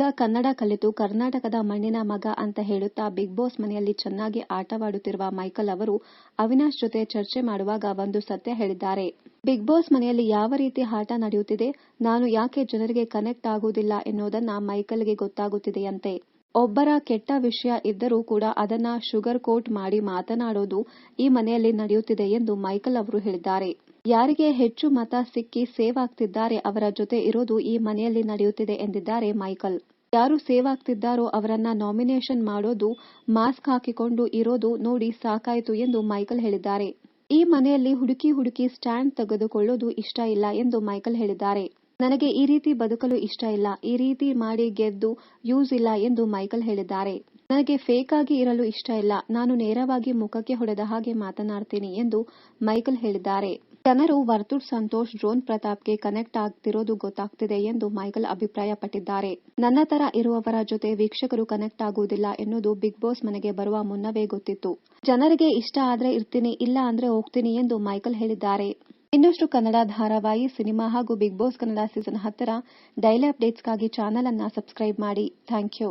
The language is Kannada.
ಈಗ ಕನ್ನಡ ಕಲಿತು ಕರ್ನಾಟಕದ ಮಣ್ಣಿನ ಮಗ ಅಂತ ಹೇಳುತ್ತಾ ಬಿಗ್ ಬಾಸ್ ಮನೆಯಲ್ಲಿ ಚೆನ್ನಾಗಿ ಆಟವಾಡುತ್ತಿರುವ ಮೈಕಲ್ ಅವರು ಅವಿನಾಶ್ ಜೊತೆ ಚರ್ಚೆ ಮಾಡುವಾಗ ಒಂದು ಸತ್ಯ ಹೇಳಿದ್ದಾರೆ. ಬಿಗ್ ಬಾಸ್ ಮನೆಯಲ್ಲಿ ಯಾವ ರೀತಿ ಆಟ ನಡೆಯುತ್ತಿದೆ, ನಾನು ಯಾಕೆ ಜನರಿಗೆ ಕನೆಕ್ಟ್ ಆಗುವುದಿಲ್ಲ ಎನ್ನುವುದನ್ನ ಮೈಕಲ್ಗೆ ಗೊತ್ತಾಗುತ್ತಿದೆಯಂತೆ. ಒಬ್ಬರ ಕೆಟ್ಟ ವಿಷಯ ಇದ್ದರೂ ಕೂಡ ಅದನ್ನ ಶುಗರ್ ಕೋಟ್ ಮಾಡಿ ಮಾತನಾಡೋದು ಈ ಮನೆಯಲ್ಲಿ ನಡೆಯುತ್ತಿದೆ ಎಂದು ಮೈಕಲ್ ಅವರು ಹೇಳಿದ್ದಾರೆ. ಯಾರಿಗೆ ಹೆಚ್ಚು ಮತ ಸಿಕ್ಕಿ ಸೇವ್ ಆಗ್ತಿದ್ದಾರೆ ಅವರ ಜೊತೆ ಇರೋದು ಈ ಮನೆಯಲ್ಲಿ ನಡೆಯುತ್ತಿದೆ ಎಂದಿದ್ದಾರೆ ಮೈಕಲ್. ಯಾರು ಸೇವ್ ಆಗ್ತಿದ್ದಾರೋ ಅವರನ್ನ ನಾಮಿನೇಷನ್ ಮಾಡೋದು, ಮಾಸ್ಕ್ ಹಾಕಿಕೊಂಡು ಇರೋದು ನೋಡಿ ಸಾಕಾಯಿತು ಎಂದು ಮೈಕಲ್ ಹೇಳಿದ್ದಾರೆ. ಈ ಮನೆಯಲ್ಲಿ ಹುಡುಕಿ ಸ್ಟ್ಯಾಂಡ್ ತೆಗೆದುಕೊಳ್ಳೋದು ಇಷ್ಟ ಇಲ್ಲ ಎಂದು ಮೈಕಲ್ ಹೇಳಿದ್ದಾರೆ. ನನಗೆ ಈ ರೀತಿ ಬದುಕಲು ಇಷ್ಟ ಇಲ್ಲ, ಈ ರೀತಿ ಮಾಡಿ ಗೆದ್ದು ಯೂಸ್ ಇಲ್ಲ ಎಂದು ಮೈಕಲ್ ಹೇಳಿದ್ದಾರೆ. ನನಗೆ ಫೇಕ್ ಆಗಿ ಇರಲು ಇಷ್ಟ ಇಲ್ಲ, ನಾನು ನೇರವಾಗಿ ಮುಖಕ್ಕೆ ಹೊಡೆದ ಹಾಗೆ ಮಾತನಾಡ್ತೀನಿ ಎಂದು ಮೈಕಲ್ ಹೇಳಿದ್ದಾರೆ. ಜನರು ವರ್ತೂರ್ ಸಂತೋಷ್, ಡ್ರೋನ್ ಪ್ರತಾಪ್ಗೆ ಕನೆಕ್ಟ್ ಆಗ್ತಿರೋದು ಗೊತ್ತಾಗ್ತಿದೆ ಎಂದು ಮೈಕಲ್ ಅಭಿಪ್ರಾಯಪಟ್ಟಿದ್ದಾರೆ. ನನ್ನ ತರ ಇರುವವರ ಜೊತೆ ವೀಕ್ಷಕರು ಕನೆಕ್ಟ್ ಆಗುವುದಿಲ್ಲ ಎನ್ನುವುದು ಬಿಗ್ ಬಾಸ್ ಮನೆಗೆ ಬರುವ ಮುನ್ನವೇ ಗೊತ್ತಿತ್ತು. ಜನರಿಗೆ ಇಷ್ಟ ಆದ್ರೆ ಇರ್ತೀನಿ, ಇಲ್ಲ ಅಂದ್ರೆ ಹೋಗ್ತೀನಿ ಎಂದು ಮೈಕಲ್ ಹೇಳಿದ್ದಾರೆ. ಇನ್ನಷ್ಟು ಕನ್ನಡ ಧಾರಾವಾಹಿ, ಸಿನಿಮಾ ಹಾಗೂ ಬಿಗ್ ಬಾಸ್ ಕನ್ನಡ ಸೀಸನ್ 10ರ ಡೈಲಿ ಅಪ್ಡೇಟ್ಸ್ಗಾಗಿ ಚಾನೆಲ್ ಅನ್ನ ಸಬ್ಸ್ಕ್ರೈಬ್ ಮಾಡಿ. Thank you.